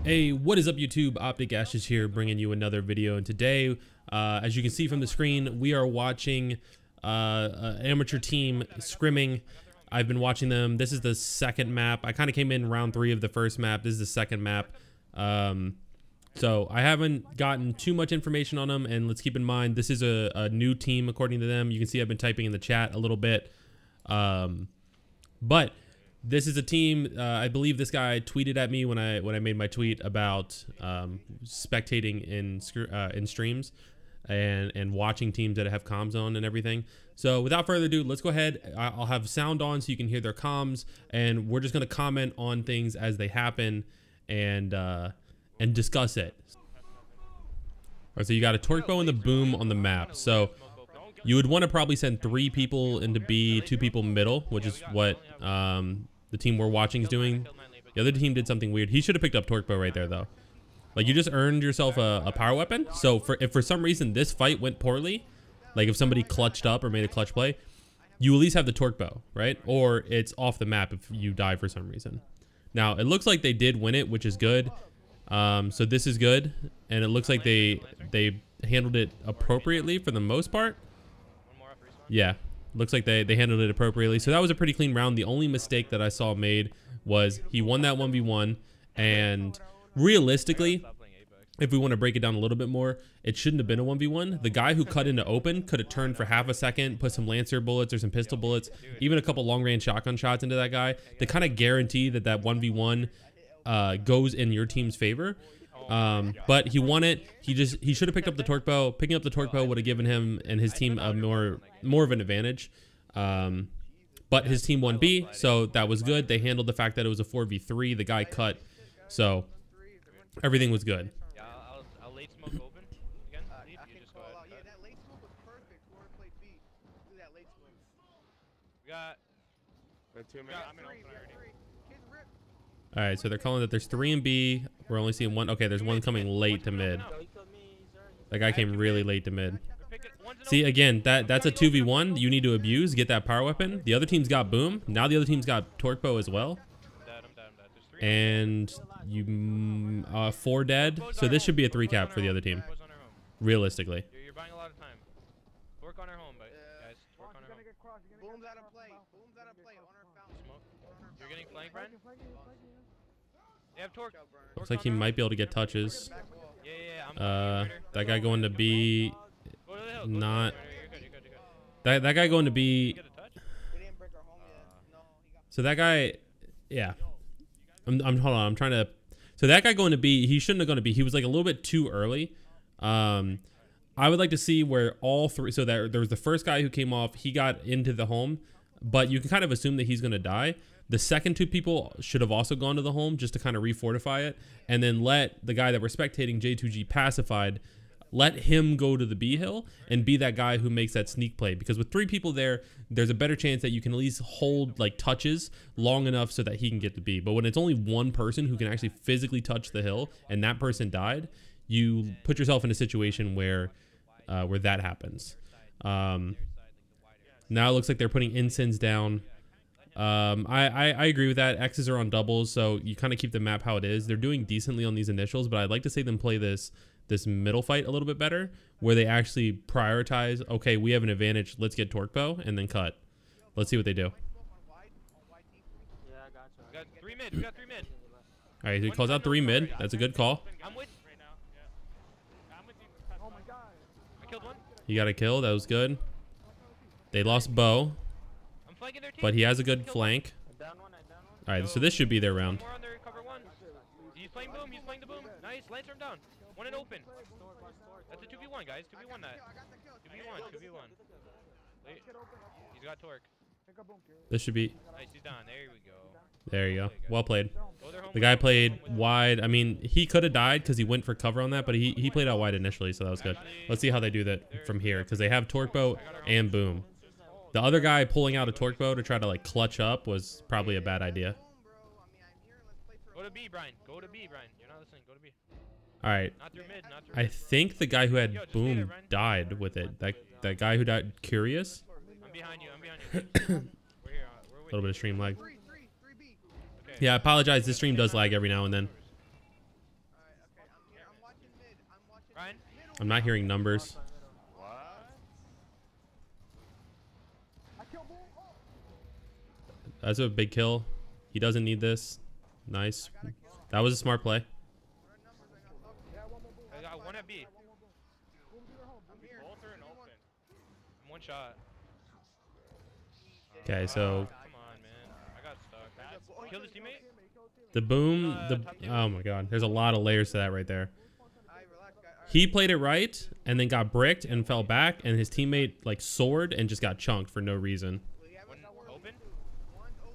Hey, what is up YouTube? thyAshes here, bringing you another video, and today, as you can see from the screen, we are watching an amateur team scrimming. I've been watching them. This is the second map. I kind of came in round 3 of the first map. This is the second map. So I haven't gotten too much information on them, and let's keep in mind, this is a new team according to them. You can see I've been typing in the chat a little bit. But this is a team, I believe this guy tweeted at me when I made my tweet about spectating in streams and watching teams that have comms on and everything. So without further ado, let's go ahead. I'll have sound on so you can hear their comms, and we're just going to comment on things as they happen and discuss it. All right, so you got a torque bow and the boom on the map. So you would want to probably send 3 people into B, 2 people middle, which is what the team we're watching is doing. The other team did something weird. He should have picked up torque bow right there, though. Like, you just earned yourself a power weapon. So if for some reason this fight went poorly, like if somebody clutched up or made a clutch play, you at least have the torque bow, right? Or it's off the map if you die for some reason. Now, it looks like they did win it, which is good. So this is good, and it looks like they handled it appropriately for the most part. Yeah, looks like they handled it appropriately. So that was a pretty clean round. The only mistake that I saw made was he won that 1v1, and realistically, if we want to break it down a little bit more, it shouldn't have been a 1v1. The guy who cut into open could have turned for half a second, put some Lancer bullets or some pistol bullets, even a couple long-range shotgun shots into that guy to kind of guarantee that 1v1 goes in your team's favor. But he won it. He should have picked up the torque bow. Picking up the torque bow would have given him and his team a more of an advantage. But his team won B, so that was good. They handled the fact that it was a 4v3. The guy cut, so everything was good. Yeah, I'll late smoke open again. You just go ahead. Yeah, that late smoke was perfect. Whoever played B, do that late smoke. We got 2 minutes. I'm in open already. All right, so they're calling that there's 3 in B. We're only seeing 1. Okay, there's 1 coming late to mid. That guy came really late to mid. See, again, that's a 2v1. You need to abuse, get that power weapon. The other team's got boom. Now the other team's got torque bow as well. And you 4 dead. So this should be a 3 cap for the other team, realistically. You're buying a lot of time. Work on our home, but guys, work on our home. Boom's out of play. Boom's out of play. On our fountain. Smoke. You're getting flanked, Brian? They have torque. Looks like he might be able to get touches. Yeah. That guy going to B. Not. That guy going to B. So that guy, yeah. Hold on. I'm trying to. So that guy going to B, he shouldn't have gone to B. He was like a little bit too early. I would like to see where all 3. So there was the first guy who came off. He got into the home, but you can kind of assume that he's going to die. The second 2 people should have also gone to the home just to kind of refortify it, and then let the guy that we're spectating, J2G pacified, let him go to the B hill and be that guy who makes that sneak play. Because with 3 people there, there's a better chance that you can at least hold like touches long enough so that he can get the B. But when it's only 1 person who can actually physically touch the hill and that person died, you put yourself in a situation where that happens. Now it looks like they're putting ensigns down. I agree with that. X's are on doubles, so you kind of keep the map how it is. They're doing decently on these initials, but I'd like to see them play this middle fight a little bit better, where they actually prioritize, okay, we have an advantage, let's get torque bow, and then cut. Let's see what they do. We got 3 mid. We got 3 mid. All right, so he calls out 3 mid. That's a good call. I'm with right now. Yeah. I'm with you. Oh my god. I killed 1. He got a kill. That was good. They lost bow, I'm flanking their team. but he has a good flank. All right, so this should be their round. More on their cover 1. He's playing boom. He's playing the boom. Nice. Lancer him down. 1 in open. That's a 2v1, guys. 2v1 that. 2v1. 2v1. He's got torque. This should be. Nice. He's down. There we go. There you go. Well played. Go their home. The guy played wide. I mean, he could have died because he went for cover on that, but he played out wide initially, so that was good. Let's see how they do that from here, because they have torque bow and boom. The other guy pulling out a torque bow to try to like clutch up was probably a bad idea. Go to B, Brian. Go to B, Brian. You're not listening. Go to B. All right. Not through mid. Not through I mid. think the guy who had boom died with it. That guy who died, Curious. I'm behind you. I'm behind you. We're here. We're A little bit of stream lag. 3B. Yeah, I apologize. This stream does lag every now and then. Ryan. I'm not hearing numbers. What? That's a big kill. He doesn't need this. Nice. That was a smart play. I got one at B. Both are in open. I'm one shot. Okay, so Come on, man. I got stuck. Kill his teammate? the boom, oh my god, there's a lot of layers to that right there. He played it right and then got bricked and fell back, and his teammate like soared and just got chunked for no reason. One open?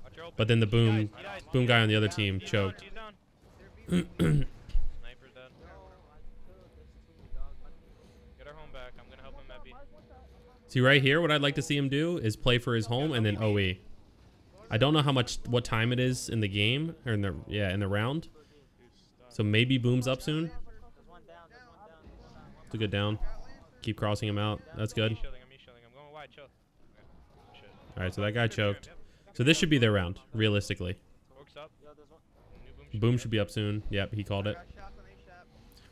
Watch your open. But then the boom He dies. boom guy on the other team He's down, choked. he's down. Sniper's dead. Get our home back. I'm gonna help him at B. See right here, what I'd like to see him do is play for his home and then OE. I don't know what time it is in the game or in the round. So maybe boom's up soon. It's a good down. Keep crossing him out. That's good. I'm shielding. I'm going wide. Chill. Okay. Shit. All right, so that guy choked. So this should be their round, realistically. Works up. New Boom should be up soon. Yep, he called it.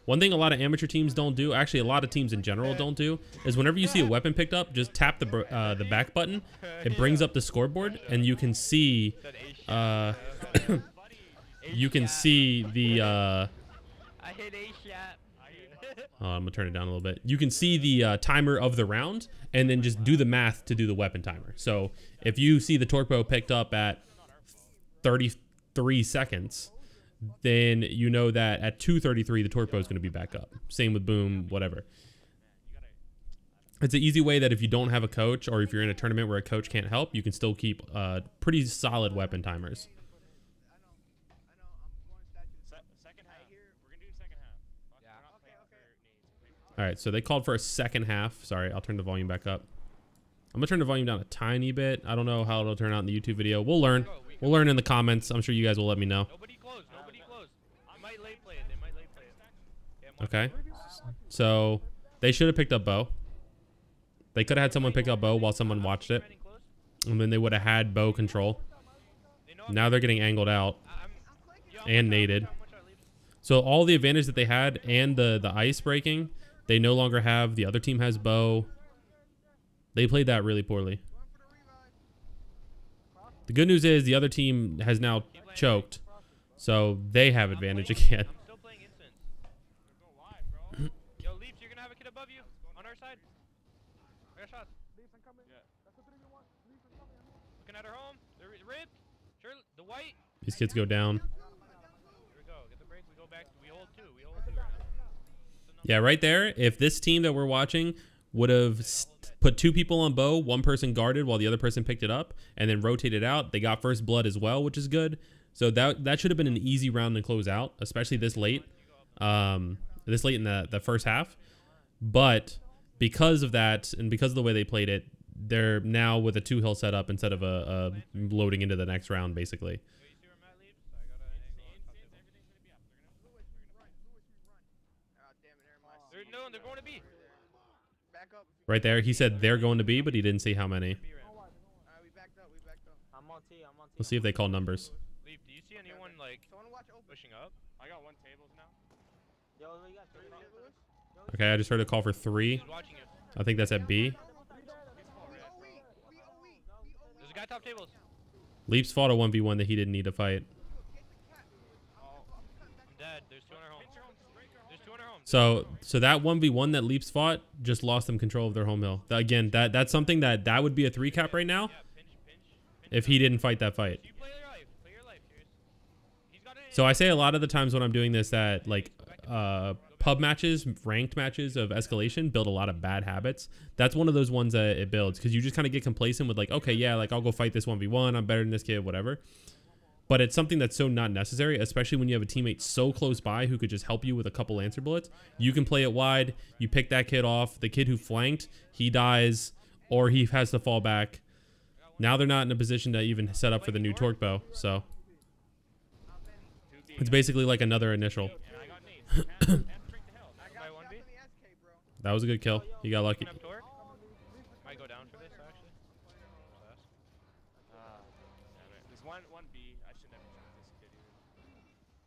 One thing a lot of amateur teams don't do, actually a lot of teams in general don't do, is whenever you see a weapon picked up, just tap the back button. It brings up the scoreboard, and you can see, you can see the. I hit A shot. I'm gonna turn it down a little bit. You can see the timer of the round, and then just do the math to do the weapon timer. So if you see the torpo picked up at 33 seconds. Then you know that at 2:33 the torpo is going to be back up. Same with boom, whatever. It's an easy way that if you don't have a coach or if you're in a tournament where a coach can't help, you can still keep pretty solid weapon timers. Second half. We're gonna do second half. Yeah. All right, so they called for a second half. Sorry, I'll turn the volume back up. I'm gonna turn the volume down a tiny bit. I don't know how it'll turn out in the YouTube video. We'll learn. We'll learn in the comments. I'm sure you guys will let me know. Nobody close. Nobody close. They might late play it. They might late play it. Yeah, Okay. So they should have picked up Bo. They could have had someone pick up Bo while someone watched it. And then they would have had Bo control. Now they're getting angled out and naded. So all the advantage that they had and the ice breaking, they no longer have. The other team has Bo. They played that really poorly. The good news is the other team has now choked. So they have advantage again. I'm still playing instant. Yo, Leafs, you're gonna have a kid above you on our side. I got shots. Looking at her home. The rib. Sure, the white. These kids go down. Here we go. Get the break. We go back. We hold two. We hold two right now. Yeah, right there. If this team that we're watching would have put two people on Bo, one person guarded while the other person picked it up, and then rotated out, they got first blood as well, which is good. So that should have been an easy round to close out, especially this late in the first half. But because of that, and because of the way they played it, they're now with a 2-hill setup instead of a loading into the next round, basically. They're going to B. Back up. Right there, he said they're going to B, but he didn't say how many. We backed up. We backed up. I'm on T. We'll see if they call numbers. Leaf, do you see anyone like Someone watch open. pushing up? I got one tables now. Yo, you got 3 Okay, I just heard a call for 3. Who's watching you? I think that's at B. There's a guy top tables. Leaps fought a 1v1 that he didn't need to fight. I'm dead. There's two on our home. There's two on our home. So that 1v1 that Leaps fought just lost them control of their home hill. Again, that's something that would be a 3 cap right now Yeah, pinch. if he didn't fight that fight. You play your life. Play your life, Cheers. He's got it. So I say a lot of the times when I'm doing this that like pub matches, ranked matches of escalation build a lot of bad habits. That's one of those ones that it builds because you just kind of get complacent with like, okay, yeah, like I'll go fight this 1v1. I'm better than this kid, whatever. But it's something that's so not necessary, especially when you have a teammate so close by who could just help you with a couple answer bullets. You can play it wide. You pick that kid off. The kid who flanked, he dies or he has to fall back. Now they're not in a position to even set up for the new torque bow. So it's basically like another initial. That was a good kill. You got lucky. Might go down for this actually. There's one B. I should never check this kid either.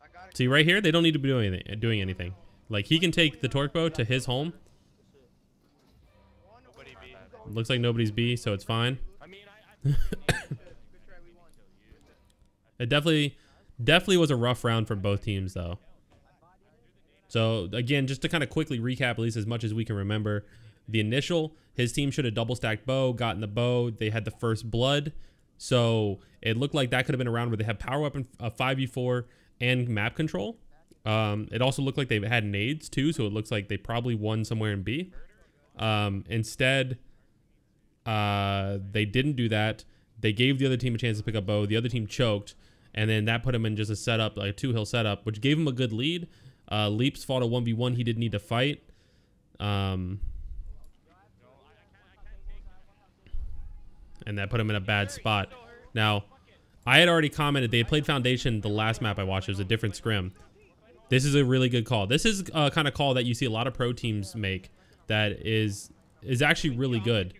I got it. See right here, they don't need to be doing anything. Like, he can take the torque bow to his home. Nobody B. Looks like nobody's B, so it's fine. I mean, Good try, we won. It definitely was a rough round for both teams, though. So, again, just to kind of quickly recap, at least as much as we can remember, the initial, his team should have double stacked bow, gotten the bow. They had the first blood. So, it looked like that could have been a round where they had power weapon, 5v4, and map control. It also looked like they had nades, too, so it looks like they probably won somewhere in B. Instead, they didn't do that. They gave the other team a chance to pick up bow. The other team choked, and then that put him in just a setup, like a 2-hill setup, which gave him a good lead. Leaps fought a 1v1. He didn't need to fight. And that put him in a bad spot. Now, I had already commented they had played Foundation the last map I watched. It was a different scrim. This is a really good call. This is a kind of call that you see a lot of pro teams make that is actually really good.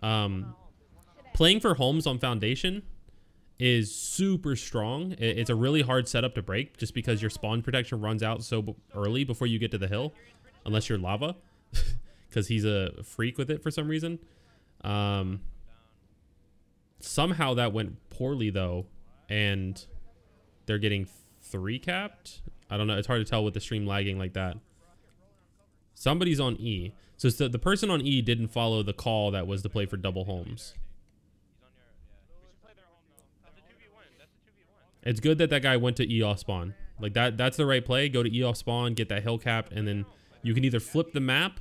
Playing for homes on Foundation is super strong. It's a really hard setup to break just because your spawn protection runs out so early before you get to the hill, unless you're lava, because he's a freak with it for some reason. Somehow that went poorly though, and they're getting 3 capped. I don't know. It's hard to tell with the stream lagging like that. Somebody's on E. So the person on E didn't follow the call that was to play for double homes. It's good that that guy went to E off spawn. Like that's the right play. Go to E off spawn, get that hill cap, and then you can either flip the map,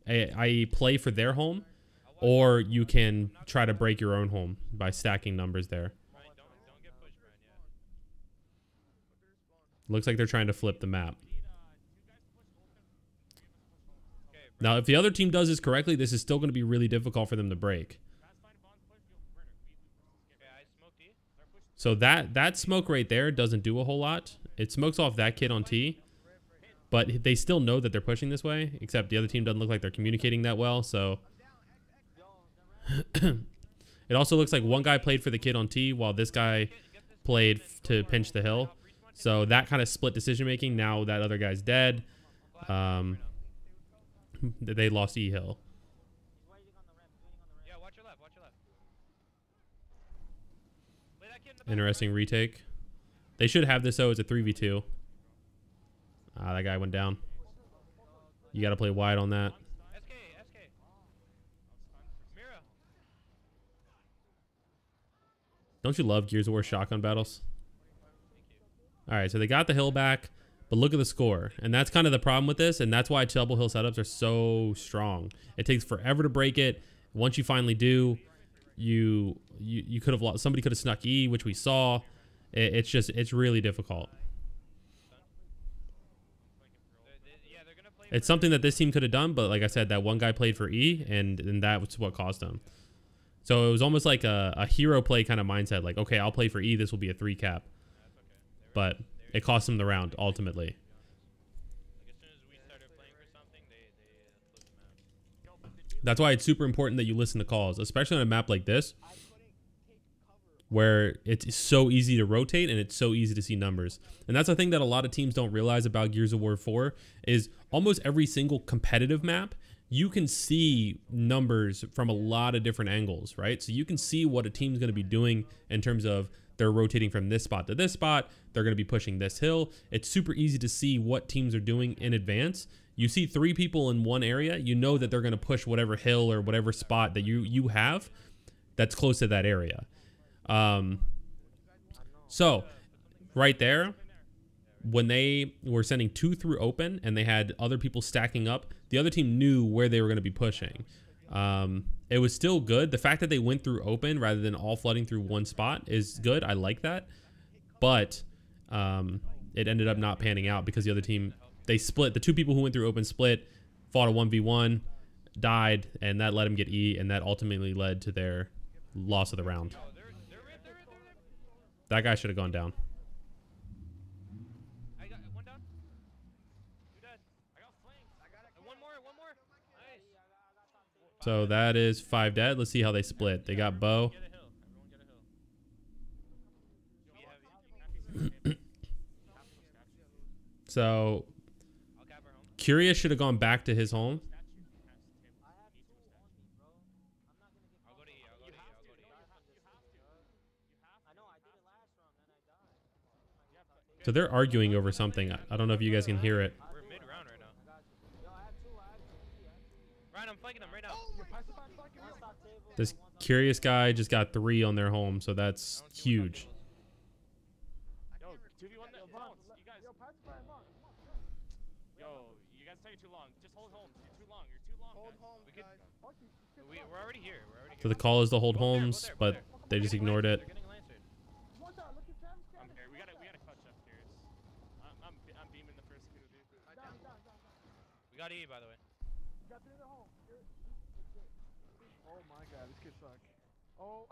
i.e. play for their home, or you can try to break your own home by stacking numbers there. Looks like they're trying to flip the map. Now, if the other team does this correctly, this is still going to be really difficult for them to break. So that smoke right there doesn't do a whole lot. It smokes off that kid on T, but they still know that they're pushing this way, except the other team doesn't look like they're communicating that well, so... It also looks like one guy played for the kid on T while this guy played to pinch the hill. So that kind of split decision making. Now that other guy's dead. They lost E hill. Yeah, watch your left, watch your left. Play that kid in the back, Interesting retake. They should have this though. It's a 3v2. Ah, that guy went down. You got to play wide on that. SK. Mira. Don't you love Gears of War shotgun battles? All right, so they got the hill back, but look at the score. And that's kind of the problem with this, and that's why double hill setups are so strong. It takes forever to break it. Once you finally do, you could have lost. Somebody could have snuck E, which we saw. It's really difficult. It's something that this team could have done, but like I said, that one guy played for E, and that was what caused them. So it was almost like a hero play kind of mindset. Like, okay, I'll play for E. This will be a 3 cap. But it cost them the round, ultimately. Like as soon as we started playing for something, they flipped them out. That's why it's super important that you listen to calls, especially on a map like this, where it's so easy to rotate and it's so easy to see numbers. And that's the thing that a lot of teams don't realize about Gears of War 4 is almost every single competitive map, you can see numbers from a lot of different angles, right? So you can see what a team's going to be doing in terms of they're rotating from this spot to this spot. They're going to be pushing this hill. It's super easy to see what teams are doing in advance. You see 3 people in one area, you know that they're going to push whatever hill or whatever spot that you have that's close to that area. So right there, when they were sending 2 through open and they had other people stacking up, the other team knew where they were going to be pushing. It was still good. The fact that they went through open rather than all flooding through one spot is good. I like that. But it ended up not panning out because the other team, they split. The 2 people who went through open split, fought a 1v1, died, and that let them get E, and that ultimately led to their loss of the round. That guy should have gone down. I got one down. 2 dead. I got flanked. One more. Nice. So that is 5 dead. Let's see how they split. They got bow. Get a hill. Everyone get a hill. So I'll cap our home. Curious should have gone back to his home. I'll go to E. I'll go to E. I'll go to E. I know, I did it last round, then I died. So they're arguing over something. I don't know if you guys can hear it. We're mid round right now. Yo, I have two. Ryan, I'm flanking them right now. One stop table. This curious guy just got 3 on their home, so that's huge. Yo, 2v1 that bounce. You guys. Yo, you guys taking too long. Just hold home. You're too long. You're too long. Hold guys. home, We could- guys. We're already here. We're already here. So the call is to hold Go there, go homes, there, go but there. they just They're getting ignored Lancered, it. they're getting Lancered. I'm here. We gotta clutch up here. I'm beaming the first kill, dude. We got E, by the way. Oh my god, this kid sucks. Oh.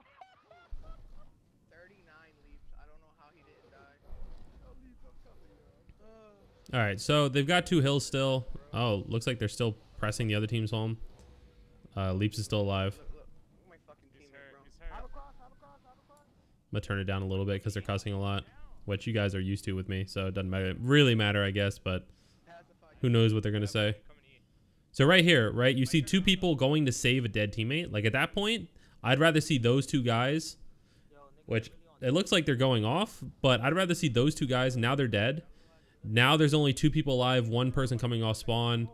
39 leaps. I don't know how he didn't die. All right, so they've got 2 hills still. Oh, looks like they're still pressing the other team's home. Leaps is still alive. Look, look. My fucking He's teammate, hurt. bro. He's hurt. I'm gonna turn it down a little bit because they're cussing a lot, which you guys are used to with me, so it doesn't really matter, I guess. But who knows what they're gonna say? Coming to E. So right here, right, you see 2 people going to save a dead teammate. Like at that point, I'd rather see those 2 guys, which it looks like they're going off, but I'd rather see those 2 guys. Now they're dead. Now there's only 2 people alive, 1 person coming off spawn.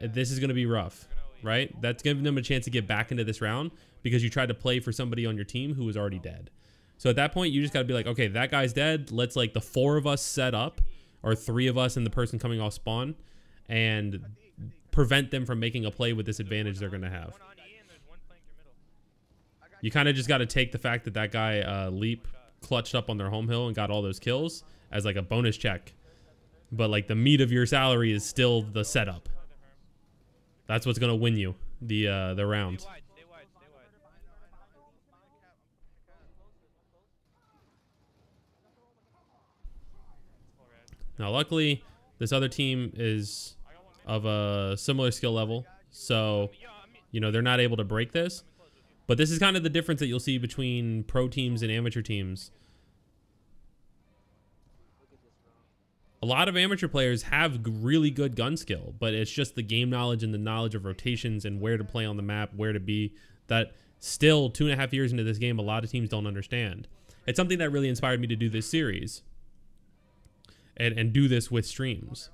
This is gonna be rough, right? That's giving them a chance to get back into this round because you tried to play for somebody on your team who was already dead. So at that point, you just gotta be like, okay, that guy's dead. Let's like the 4 of us set up, or 3 of us and the person coming off spawn, and prevent them from making a play with this advantage they're gonna have. One on E and there's one flank your middle. You kind of just got to take the fact that that guy Leap clutched up on their home hill and got all those kills as like a bonus check. But like the meat of your salary is still the setup. That's what's gonna win you the round. Stay wide, stay wide, stay wide. Now, luckily, this other team is of a similar skill level, so you know they're not able to break this. But this is kind of the difference that you'll see between pro teams and amateur teams. A lot of amateur players have really good gun skill, but it's just the game knowledge and the knowledge of rotations and where to play on the map, where to be, that still 2.5 years into this game, a lot of teams don't understand. It's something that really inspired me to do this series and do this with streams. It's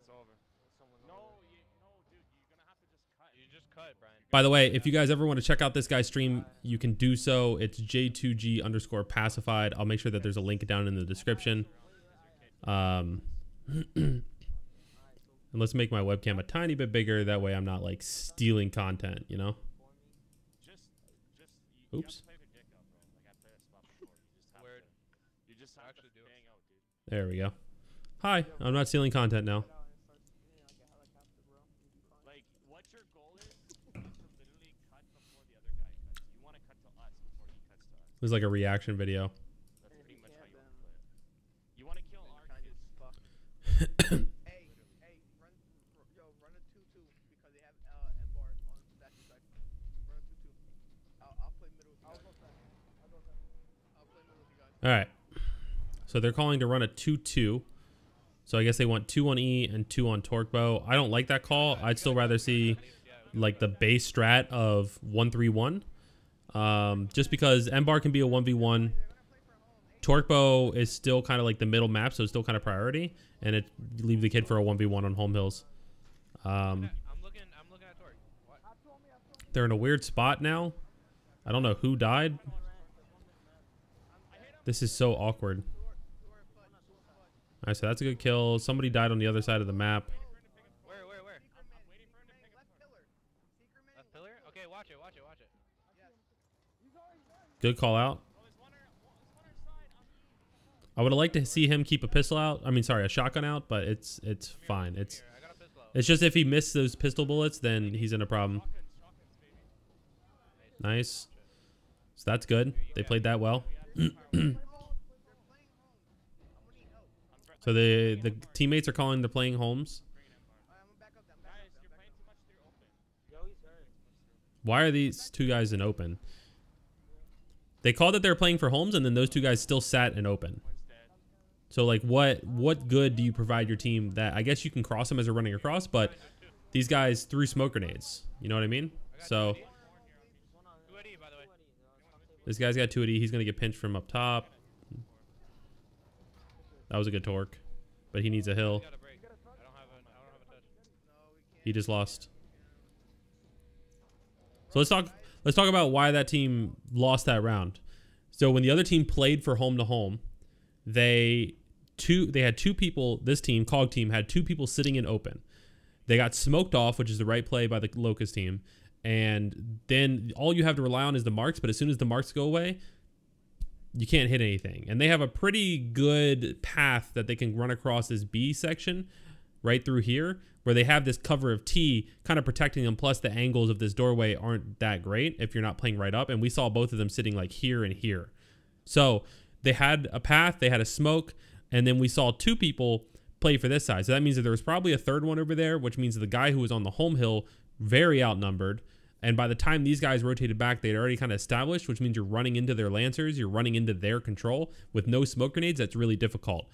over. No, dude, you're gonna have to just cut. You just cut, Brian. By the way, if you guys ever want to check out this guy's stream, you can do so. It's J2G_pacified. I'll make sure that there's a link down in the description. And let's make my webcam a tiny bit bigger. That way I'm not like stealing content, you know? Oops. Word. You just I have to actually do. bang out, dude. There we go. Hi, I'm not stealing content now. Like, what your goal is to literally cut before the other guy cuts. You want to cut to us before he cuts to us. This is like a reaction video. That's pretty much how you want to play it. You want to kill our kids. Hey, run a 2-2 because they have M-bar on that side. Run a 2-2. I'll play middle with you guys. I'll play middle with you guys. All right. So they're calling to run a 2-2. So I guess they want 2 on E and 2 on torque bow. I don't like that call. I'd still rather see like the base strat of 1-3-1. Just because M-bar can be a 1v1. Torque bow is still kind of like the middle map, so it's still kind of priority. And it leave the kid for a 1v1 on home hills. I'm looking at Torque. What? They're in a weird spot now. I don't know who died. This is so awkward. All right, so that's a good kill. Somebody died on the other side of the map. Where? I'm waiting for him to pick up Left pillar. Secret man. Left pillar? Okay, watch it. Good call out. I would have liked to see him keep a pistol out. I mean, sorry, a shotgun out, but it's fine. Here, I got a pistol out. It's just if he missed those pistol bullets, then he's in a problem. Nice. So that's good. They played that well. So the teammates are calling they're playing homes. Why are these 2 guys in open? They called that they're playing for homes, and then those 2 guys still sat in open. So like what good do you provide your team that I guess you can cross them as they're running across, but these guys threw smoke grenades. You know what I mean? So 2 by the way. this guy's got 2 AD. He's gonna get pinched from up top. That was a good torque, but he needs a hill. Got a break. I don't have a touch. He just lost. So let's talk about why that team lost that round. So when the other team played for home to home, they had 2 people. This team, Cog team, had 2 people sitting in open. They got smoked off, which is the right play by the Locust team, and then all you have to rely on is the marks. But as soon as the marks go away, you can't hit anything. And they have a pretty good path that they can run across this B section right through here, where they have this cover of T kind of protecting them. Plus the angles of this doorway aren't that great if you're not playing right up. And we saw both of them sitting like here and here. So they had a path, they had a smoke, and then we saw 2 people play for this side. So that means that there was probably a third one over there, which means the guy who was on the home hill, very outnumbered. And by the time these guys rotated back, they'd already kind of established, which means you're running into their Lancers, you're running into their control. With no smoke grenades, that's really difficult.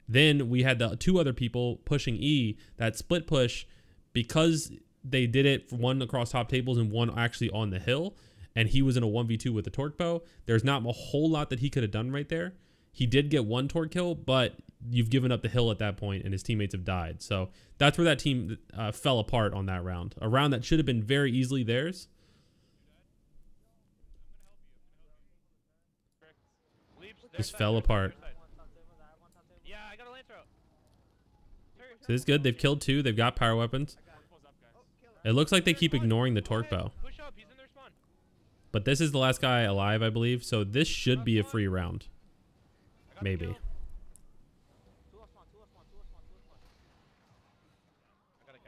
Then we had the 2 other people pushing E, that split push, because they did it, one across top tables and one actually on the hill, and he was in a 1v2 with the torque bow. There's not a whole lot that he could have done right there. He did get 1 torque kill, but you've given up the hill at that point, and his teammates have died. So that's where that team fell apart on that round. A round that should have been very easily theirs. Just fell apart. Yeah, I got a Lancer out. So this is good. They've killed 2. They've got power weapons. It looks like they keep ignoring the torque bow. Push up, he's in their spawn. But this is the last guy alive, I believe. So this should be a free round. Maybe.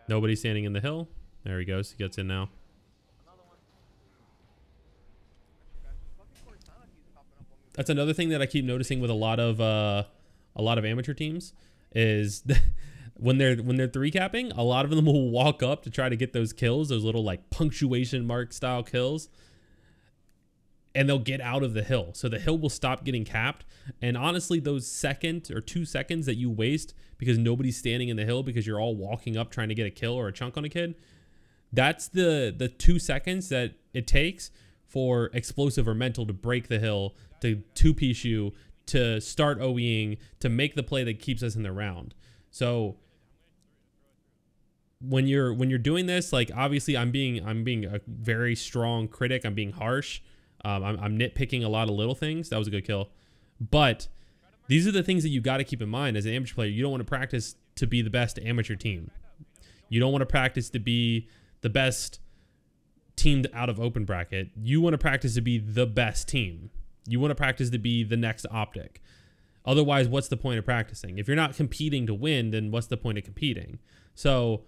Nobody's standing in the hill. There he goes. He gets in now. That's another thing that I keep noticing with a lot of amateur teams is when they're 3-capping, a lot of them will walk up to try to get those kills, those little like punctuation mark style kills, and they'll get out of the hill. So the hill will stop getting capped. And honestly, those 2 or 2 seconds that you waste because nobody's standing in the hill because you're all walking up trying to get a kill or a chunk on a kid, that's the 2 seconds that it takes for explosive or mental to break the hill, to 2-piece you, to start OEing, to make the play that keeps us in the round. So when you're doing this, like obviously I'm being a very strong critic. I'm being harsh. I'm nitpicking a lot of little things. That was a good kill. But these are the things that you got to keep in mind as an amateur player. You don't want to practice to be the best amateur team. You don't want to practice to be the best team out of open bracket. You want to practice to be the best team. You want to practice to be the next OpTic. Otherwise, what's the point of practicing? If you're not competing to win, then what's the point of competing? So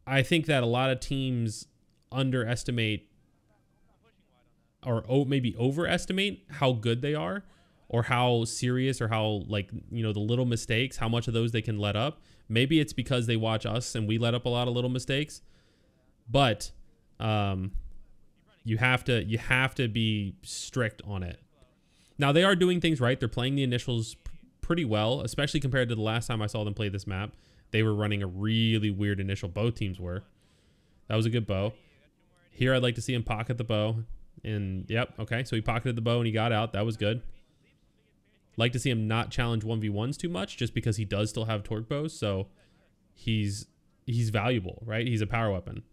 I think that a lot of teams underestimate or maybe overestimate how good they are, or how serious, or how, like, you know, the little mistakes, how much of those they can let up. Maybe it's because they watch us and we let up a lot of little mistakes, but you have to be strict on it. Now they are doing things right. They're playing the initials pretty well, especially compared to the last time I saw them play this map. They were running a really weird initial. Both teams were. That was a good bow. Here I'd like to see him pocket the bow. And yep, okay, so he pocketed the bow and he got out. That was good. Like to see him not challenge 1v1s too much, just because he does still have torque bows, so he's valuable, right? He's a power weapon.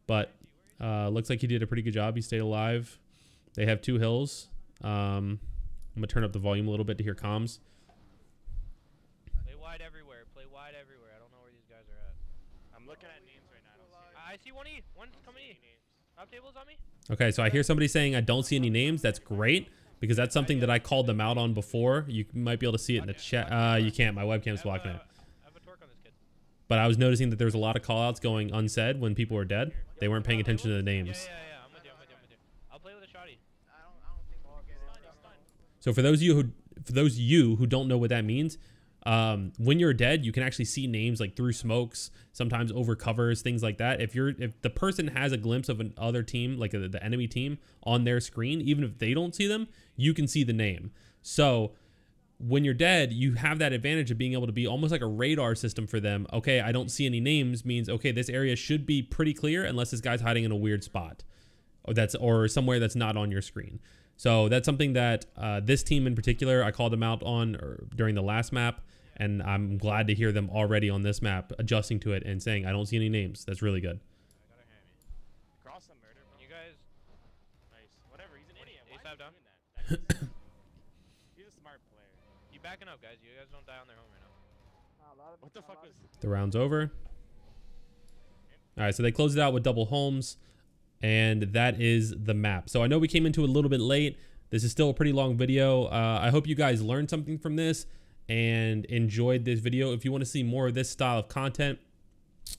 But looks like he did a pretty good job. He stayed alive. They have 2 hills. I'm gonna turn up the volume a little bit to hear comms. Play wide everywhere. Play wide everywhere. I don't know where these guys are at. I'm looking at names right now. I see one E. One's coming E. Top tables on me. Okay, so I hear somebody saying I don't see any names. That's great, because that's something that I called them out on before. You might be able to see it in the chat. You can't. My webcam's blocking it. I have a torque on this kid. But I was noticing that there was a lot of callouts going unsaid when people were dead. They weren't paying attention to the names. Yeah. I'm with you. I'll play with a shotty. I don't think we'll get it. So for those of you who don't know what that means, when you're dead, you can actually see names like through smokes, sometimes over covers, things like that. If the person has a glimpse of another team, like the enemy team, on their screen, even if they don't see them, you can see the name. So when you're dead, you have that advantage of being able to be almost like a radar system for them. Okay, I don't see any names means, okay, this area should be pretty clear unless this guy's hiding in a weird spot or somewhere that's not on your screen. So that's something that this team in particular, I called them out on during the last map, and I'm glad to hear them already on this map adjusting to it and saying, I don't see any names. That's really good. Cross some murder, bro. You guys, Nice. Whatever, he's an idiot. Why ASAP is he down. doing that? He's a smart player. you backing up, guys. You guys don't die on their home right now. What the fuck was... The round's over. All right, so they closed it out with double homes, and that is the map. So I know we came into it a little bit late. This is still a pretty long video. I hope you guys learned something from this and enjoyed this video. If you want to see more of this style of content,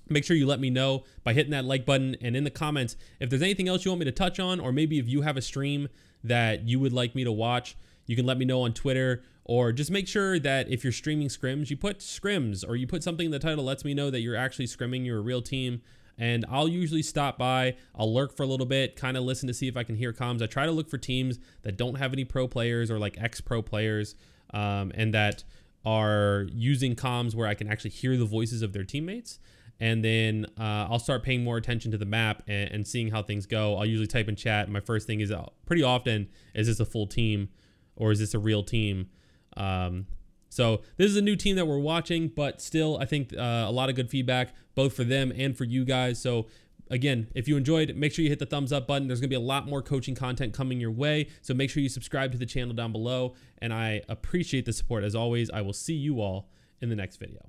make sure you let me know by hitting that like button, and in the comments if there's anything else you want me to touch on, or maybe if you have a stream that you would like me to watch, you can let me know on Twitter, or just make sure that if you're streaming scrims, you put scrims, or you put something in the title lets me know that you're actually scrimming, you're a real team. And I'll usually stop by, I'll lurk for a little bit, kind of listen to see if I can hear comms. I try to look for teams that don't have any pro players or like ex-pro players, and that are using comms where I can actually hear the voices of their teammates. And then I'll start paying more attention to the map and seeing how things go. I'll usually type in chat. My first thing is pretty often, is this a full team or is this a real team? So this is a new team that we're watching, but still I think a lot of good feedback, both for them and for you guys. So again, if you enjoyed, make sure you hit the thumbs up button. There's gonna be a lot more coaching content coming your way. So make sure you subscribe to the channel down below. And I appreciate the support as always. I will see you all in the next video.